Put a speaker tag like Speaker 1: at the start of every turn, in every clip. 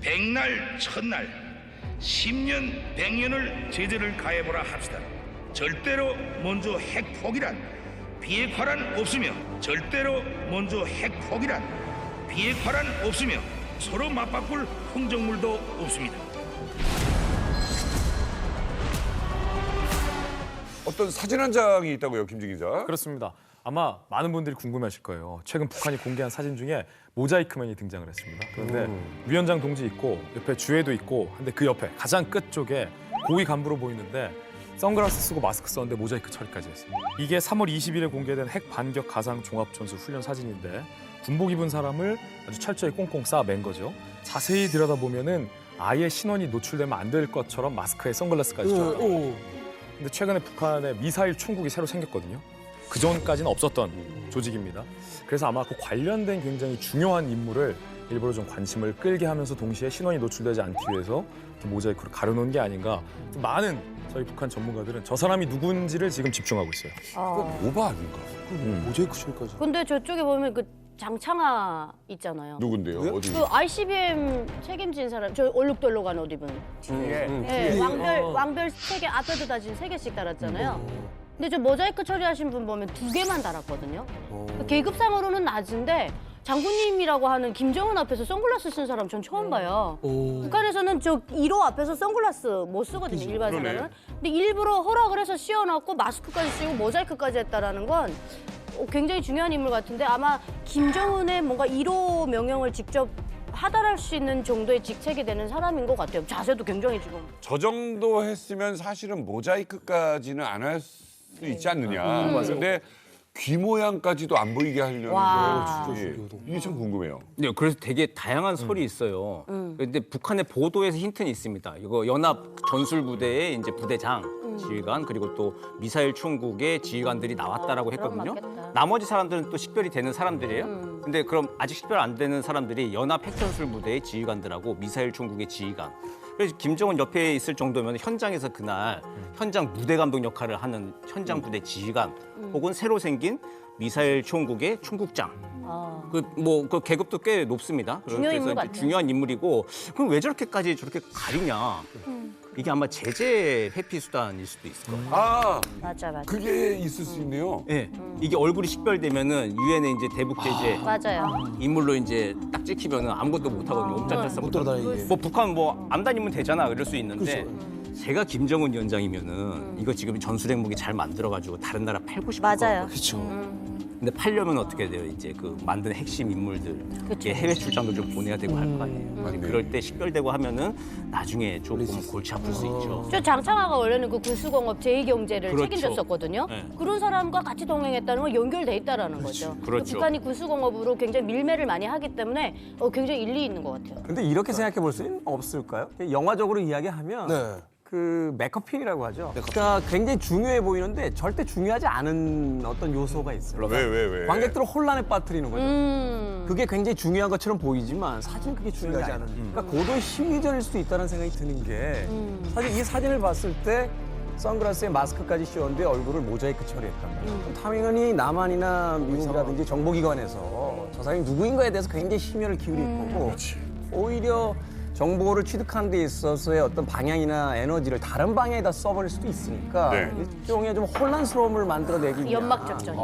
Speaker 1: 백날 첫날 10년 100년을 제재를 가해보라 합시다. 절대로 먼저 핵폭이란 비핵화란 없으며 절대로 먼저 핵폭이란 비핵화란 없으며 서로 맞바꿀 흥정물도 없습니다.
Speaker 2: 어떤 사진 한 장이 있다고요, 김지 기자?
Speaker 3: 그렇습니다. 아마 많은 분들이 궁금해하실 거예요. 최근 북한이 공개한 사진 중에 모자이크맨이 등장을 했습니다. 그런데 위원장 동지 있고 옆에 주해도 있고 근데 그 옆에 가장 끝 쪽에 고위 간부로 보이는데 선글라스 쓰고 마스크 썼는데 모자이크 처리까지 했습니다. 이게 3월 20일에 공개된 핵 반격 가상 종합전술 훈련 사진인데 군복 입은 사람을 아주 철저히 꽁꽁 싸 맨 거죠. 자세히 들여다보면은 아예 신원이 노출되면 안 될 것처럼 마스크에 선글라스까지 줬다. 근데 최근에 북한에 미사일 총국이 새로 생겼거든요. 그 전까지는 없었던 조직입니다. 그래서 아마 그 관련된 굉장히 중요한 인물을 일부러 좀 관심을 끌게 하면서 동시에 신원이 노출되지 않기 위해서 이렇게 모자이크로 가려놓은 게 아닌가. 많은 저희 북한 전문가들은 저 사람이 누군지를 지금 집중하고 있어요.
Speaker 2: 오바 아닌가?
Speaker 4: 모자이크 처리까지.
Speaker 5: 근데 저쪽에 보면 그 장창하 있잖아요.
Speaker 2: 누군데요? 어디?
Speaker 5: 그 ICBM 책임진 사람, 저 얼룩덜룩한 옷 입은. 네, 왕별 3개 앞에도 다 지금 3개씩 달았잖아요. 근데 저 모자이크 처리하신 분 보면 2개만 달았거든요. 그 계급상으로는 낮은데 장군님이라고 하는 김정은 앞에서 선글라스 쓴 사람 전 처음 봐요. 북한에서는 저 1호 앞에서 선글라스 못 쓰거든요, 일반 사람은. 근데 일부러 허락을 해서 씌워놨고 마스크까지 쓰고 모자이크까지 했다라는 건 굉장히 중요한 인물 같은데 아마 김정은의 뭔가 1호 명령을 직접 하달할 수 있는 정도의 직책이 되는 사람인 것 같아요. 자세도 굉장히 지금.
Speaker 2: 저 정도 했으면 사실은 모자이크까지는 안 할 수 있지 않느냐. 근데 귀 모양까지도 안 보이게 하려는
Speaker 5: 와.
Speaker 2: 거 이게 참 궁금해요.
Speaker 6: 네, 그래서 되게 다양한 설이 있어요. 근데 북한의 보도에서 힌트는 있습니다. 이거 연합 전술부대의 이제 부대장, 지휘관 그리고 또 미사일 총국의 지휘관들이 나왔다라고 했거든요.
Speaker 5: 맞겠다.
Speaker 6: 나머지 사람들은 또 식별이 되는 사람들이에요. 근데 그럼 아직 식별 안 되는 사람들이 연합 핵전술부대의 지휘관들하고 미사일 총국의 지휘관. 그래서 김정은 옆에 있을 정도면 현장에서 그날 현장 무대 감독 역할을 하는 현장 부대 지휘관 혹은 새로 생긴 미사일 총국의 총국장. 그 계급도 꽤 높습니다.
Speaker 5: 중요한 인물
Speaker 6: 이제
Speaker 5: 같네요.
Speaker 6: 중요한 인물이고 그럼 왜 저렇게까지 저렇게 가리냐? 이게 아마 제재 회피 수단일 수도 있을 거예요.
Speaker 2: 아,
Speaker 5: 맞아.
Speaker 2: 그게 있을 수 있네요.
Speaker 6: 예, 이게 얼굴이 식별되면은 유엔의 이제 대북 제재
Speaker 5: 맞아요.
Speaker 6: 인물로 이제 딱 찍히면은 아무것도 못 하거든요. 옴짝달싹
Speaker 4: 못 돌아다니게.
Speaker 6: 뭐 북한 뭐 안 다니면 되잖아 이럴 수 있는데 제가 김정은 위원장이면은 이거 지금 전술 핵무기 잘 만들어가지고 다른 나라 팔고 싶을 것
Speaker 5: 맞아요.
Speaker 4: 그렇죠.
Speaker 6: 근데 팔려면 어떻게 돼요? 이제 그 만든 핵심 인물들 이게 해외 출장도 좀 보내야 되고 할 거 아니에요. 이제 그럴 때 식별되고 하면은 나중에 조금 골치 아플 수 있죠.
Speaker 5: 저 장창하가 원래는 그 군수공업 제2경제를
Speaker 6: 그렇죠.
Speaker 5: 책임졌었거든요.
Speaker 6: 네.
Speaker 5: 그런 사람과 같이 동행했다는 건 연결돼 있다라는 거죠.
Speaker 6: 그렇죠.
Speaker 5: 북한이 군수공업으로 굉장히 밀매를 많이 하기 때문에 굉장히 일리 있는 것 같아요.
Speaker 7: 근데 이렇게 생각해 볼 수는 없을까요? 영화적으로 이야기하면
Speaker 4: 네.
Speaker 7: 그 맥커핀이라고 하죠. 그러니까 굉장히 중요해 보이는데 절대 중요하지 않은 어떤 요소가 있어요.
Speaker 2: 왜?
Speaker 7: 관객들을 혼란에 빠뜨리는 거죠. 그게 굉장히 중요한 것처럼 보이지만 사실은 그게 중요하지 않은. 그러니까 고도의 심리전일 수도 있다는 생각이 드는 게 사실 이 사진을 봤을 때 선글라스에 마스크까지 씌웠는데 얼굴을 모자이크 처리했단 말이에요. 그럼 당연히 남한이나 미국이라든지 정보기관에서 저 사람이 누구인가에 대해서 굉장히 심혈을 기울일 거고 오히려 정보를 취득하는 데 있어서의 어떤 방향이나 에너지를 다른 방향에다 써버릴 수도 있으니까
Speaker 2: 네.
Speaker 7: 일종의 좀 혼란스러움을 만들어내기 위한
Speaker 5: 연막 작전.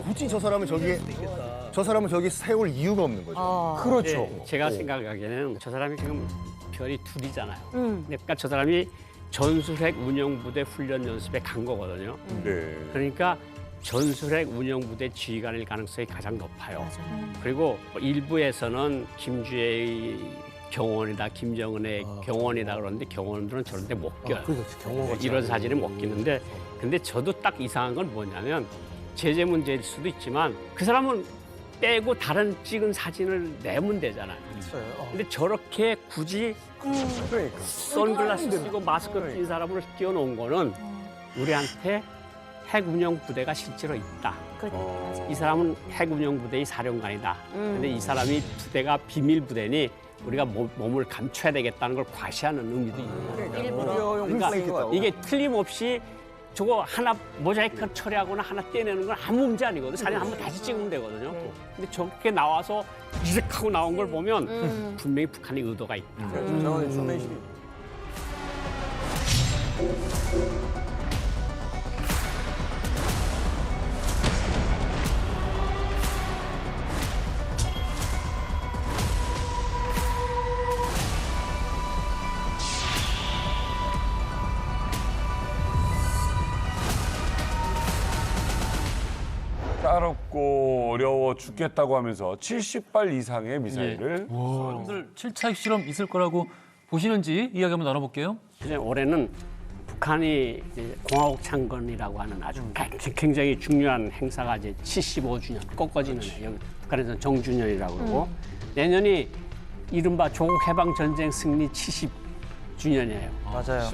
Speaker 4: 굳이 저 사람을 저기 세울 이유가 없는 거죠.
Speaker 7: 그렇죠.
Speaker 8: 제가 생각하기에는 저 사람이 지금 별이 둘이잖아요. 그러니까 저 사람이 전술핵 운영부대 훈련 연습에 간 거거든요.
Speaker 2: 네.
Speaker 8: 그러니까 전술핵 운영부대 지휘관일 가능성이 가장 높아요. 그리고 일부에서는 김주의 경원이다, 김정은의 경원이다 그러는데 경원들은 저런 데 못 껴요.
Speaker 4: 그렇죠. 경호가
Speaker 8: 이런 사진이 못 끼는데 근데 저도 딱 이상한 건 뭐냐면 제재 문제일 수도 있지만 그 사람은 빼고 다른 찍은 사진을 내면 되잖아요. 근데 저렇게 굳이
Speaker 7: 그러니까.
Speaker 8: 선글라스 쓰고 마스크 낀 사람을 끼워놓은 거는 우리한테 핵 운영 부대가 실제로 있다. 이 사람은 핵 운영 부대의 사령관이다. 근데 이 사람이 부대가 비밀 부대니 우리가 몸을 감춰야 되겠다는 걸 과시하는 의미도 있는 거예요.
Speaker 7: 일부러
Speaker 8: 그러니까 이게 틀림없이 저거 하나 모자이크 처리하거나 하나 떼내는 건 아무 문제 아니거든요. 사진 한번 다시 찍으면 되거든요. 근데 저렇게 나와서 이렇게 하고 나온 걸 보면 분명히 북한의 의도가 있다.
Speaker 7: 저는 쇼맨십이.
Speaker 2: 까롭고 어려워 죽겠다고 하면서 70발 이상의 미사일을
Speaker 9: 여러분들 7차 핵실험 있을 거라고 보시는지 이야기 한번 나눠볼게요.
Speaker 8: 이제 올해는 북한이 이제 공화국 창건이라고 하는 아주 굉장히 중요한 행사가 이제 75주년 꺾어지는 해. 여기 북한에서는 정주년이라고 그러고 내년이 이른바 조국 해방 전쟁 승리 70주년이에요.
Speaker 7: 맞아요.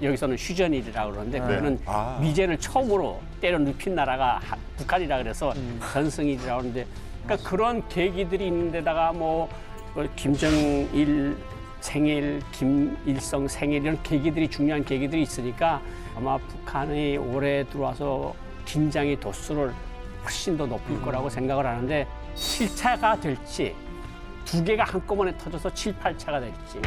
Speaker 8: 여기서는 휴전일이라고 그러는데 그거는 미제를 처음으로 때려 눕힌 나라가 북한이라 그래서 전승일이라고 하는데 그러니까 그런 계기들이 있는데다가 뭐 김정일 생일, 김일성 생일 이런 계기들이 중요한 계기들이 있으니까 아마 북한이 올해 들어와서 긴장의 도수를 훨씬 더 높일 거라고 생각을 하는데 7차가 될지 두 개가 한꺼번에 터져서 7, 8차가 될지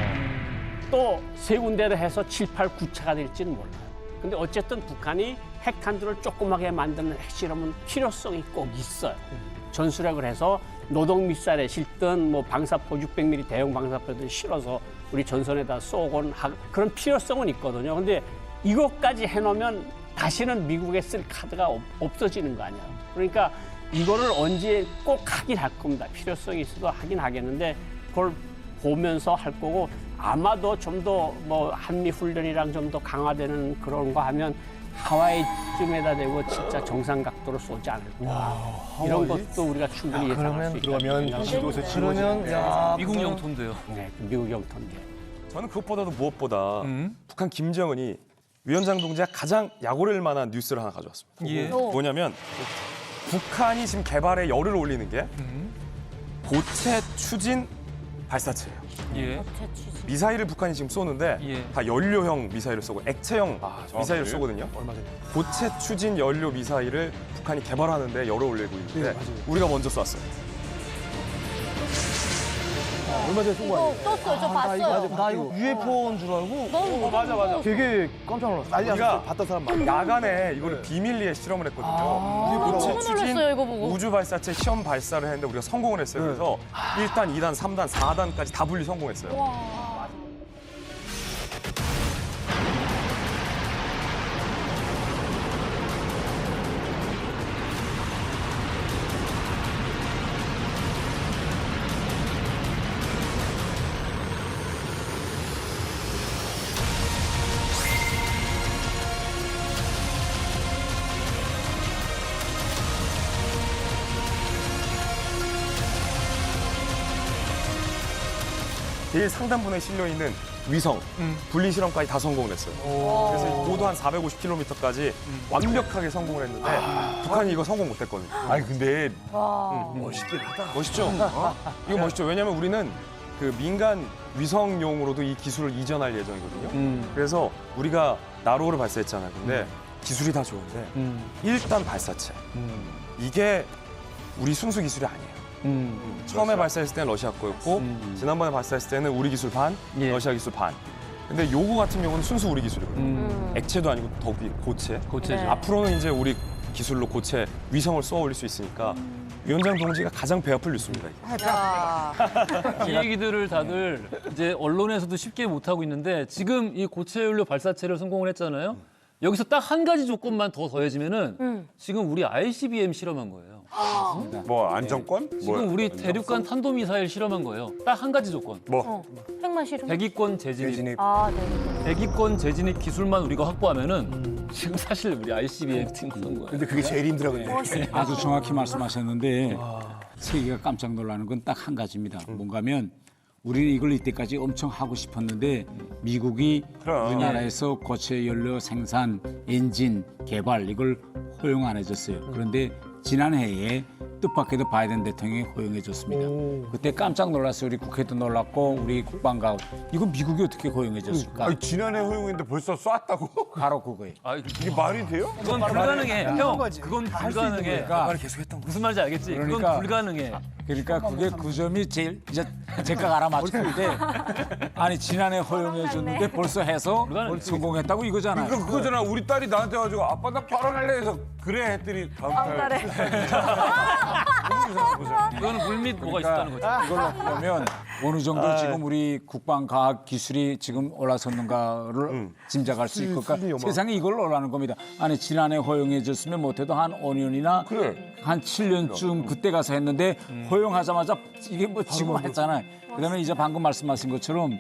Speaker 8: 또 세 군데를 해서 7, 8, 9차가 될지는 몰라요. 근데 어쨌든 북한이 핵탄두를 조그맣게 만드는 핵실험은 필요성이 꼭 있어요. 전술핵을 해서 노동 미사일에 실든 뭐 방사포 600mm 대형 방사포들 실어서 우리 전선에다 쏘곤 그런 필요성은 있거든요. 근데 이것까지 해놓으면 다시는 미국에 쓸 카드가 없어지는 거 아니에요. 그러니까 이거를 언제 꼭 하긴 할 겁니다. 필요성이 있어도 하긴 하겠는데 그걸 보면서 할 거고 아마도 좀 더 뭐 한미 훈련이랑 좀 더 강화되는 그런 거 하면 하와이쯤에다 대고 진짜 정상 각도로 쏘지 않을까. 이런 것도 우리가 충분히 예상할 수 있다.
Speaker 4: 그러면 지도에서
Speaker 7: 그러면 야,
Speaker 9: 미국 영토인데요.
Speaker 8: 네, 미국 영토인데.
Speaker 10: 저는 그것보다도 무엇보다 북한 김정은이 위원장 동지가 가장 약올릴 만한 뉴스를 하나 가져왔습니다.
Speaker 9: 예.
Speaker 10: 뭐냐면 북한이 지금 개발에 열을 올리는 게 고체 추진 발사체예요.
Speaker 9: 예.
Speaker 10: 미사일을 북한이 지금 쏘는데
Speaker 9: 예.
Speaker 10: 다 연료형 미사일을 쏘고 액체형 미사일을 쏘거든요. 고체 추진 연료 미사일을 북한이 개발하는데 열을 올리고 있는데 우리가 먼저 쐈어요.
Speaker 4: 얼마 전에 쏜 거
Speaker 5: 이거
Speaker 4: 아니에요?
Speaker 5: 떴어요. 저 봤어요.
Speaker 7: 나 이거 UFO인 줄 알고.
Speaker 5: 너무
Speaker 10: 맞아.
Speaker 4: 되게 깜짝 놀랐어. 난리
Speaker 10: 우리가
Speaker 4: 났어. 봤던 사람 많아.
Speaker 10: 야간에 이거를 비밀리에 실험을 했거든요.
Speaker 5: 너무 놀랐어요, 이거 보고.
Speaker 10: 우주 발사체 시험 발사를 했는데 우리가 성공을 했어요. 그래서 1단, 2단, 3단, 4단까지 다 분리 성공했어요. 제일 상단부에 실려 있는 위성 분리 실험까지 다 성공을 했어요. 그래서 이 고도 한 450km까지 완벽하게 성공을 했는데 북한이 이거 성공 못했거든요.
Speaker 2: 아니 근데
Speaker 10: 멋있긴 하다. 멋있죠? 이거 멋있죠. 왜냐하면 우리는 그 민간 위성용으로도 이 기술을 이전할 예정이거든요. 그래서 우리가 나로를 발사했잖아요. 근데 기술이 다 좋은데 1단 발사체 이게 우리 순수 기술이 아니에요. 처음에 발사했을 때는 러시아 거였고 지난번에 발사했을 때는 우리 기술 반, 러시아 기술 반. 근데 요거 같은 경우는 순수 우리 기술이거든요. 액체도 아니고 더욱이 고체.
Speaker 9: 고체죠.
Speaker 10: 앞으로는 이제 우리 기술로 고체 위성을 쏘아 올릴 수 있으니까 위원장 동지가 가장 배 아플 뉴스입니다.
Speaker 9: 이 얘기들을 다들 이제 언론에서도 쉽게 못 하고 있는데 지금 이 고체 연료 발사체를 성공을 했잖아요. 여기서 딱 한 가지 조건만 더 더해지면은 지금 우리 ICBM 실험한 거예요.
Speaker 2: 뭐 안정권?
Speaker 9: 지금 우리 대륙간 탄도미사일 실험한 거예요. 딱 한 가지 조건.
Speaker 5: 핵만 실험.
Speaker 9: 대기권 재진입.
Speaker 5: 아, 네.
Speaker 9: 대기권 재진입 기술만 우리가 확보하면은 지금 사실 우리 ICBM 팀 그런 거예요.
Speaker 4: 근데 그게 제일 힘들어요.
Speaker 11: 아주 정확히 말씀하셨는데 세계가 깜짝 놀라는 건 딱 한 가지입니다. 뭔가 하면 우리는 이걸 이때까지 엄청 하고 싶었는데 미국이 우리나라에서 고체 연료 생산, 엔진 개발 이걸 허용 안 해줬어요. 그런데 지난해에 뜻밖에도 바이든 대통령이 허용해줬습니다. 그때 깜짝 놀랐어요. 우리 국회도 놀랐고 우리 국방가 이거 미국이 어떻게 허용해줬을까?
Speaker 2: 아니, 지난해 허용했는데 벌써 쐈다고?
Speaker 11: 바로 그거예요.
Speaker 2: 이게 말이 돼요?
Speaker 9: 그건 불가능해. 형, 그건 불가능해. 무슨 말인지 알겠지? 그건
Speaker 11: 그러니까.
Speaker 9: 불가능해.
Speaker 11: 그러니까 그게 그 점이 제일 이제 제가 알아맞히는데 아니 지난해 허용해줬는데 벌써 해서 성공했다고 이거잖아요.
Speaker 2: 그거잖아. 우리 딸이 나한테 와가지고 아빠 나 결혼할래 해서 그래 했더니 다음 달에.
Speaker 9: 그거는 물밑 뭐가 있었다는 거지.
Speaker 11: 이걸로 보면 어느 정도 지금 우리 국방 과학 기술이 지금 올라섰는가를 짐작할 수 있고 그러니까 세상에 이걸로 올라가는 겁니다. 아니 지난해 허용해줬으면 못해도 한 5년이나 한 7년쯤 그때 가서 했는데 허용하자마자 이게 뭐 지금 했잖아요. 그다음에 이제 방금 말씀하신 것처럼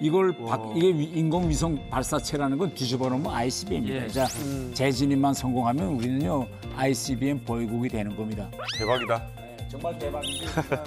Speaker 11: 이걸 이게 인공위성 발사체라는 건 뒤집어 놓으면 ICBM입니다. 자, 재진입만 성공하면 우리는요 ICBM 보유국이 되는 겁니다.
Speaker 2: 대박이다.
Speaker 11: 정말 대박입니다.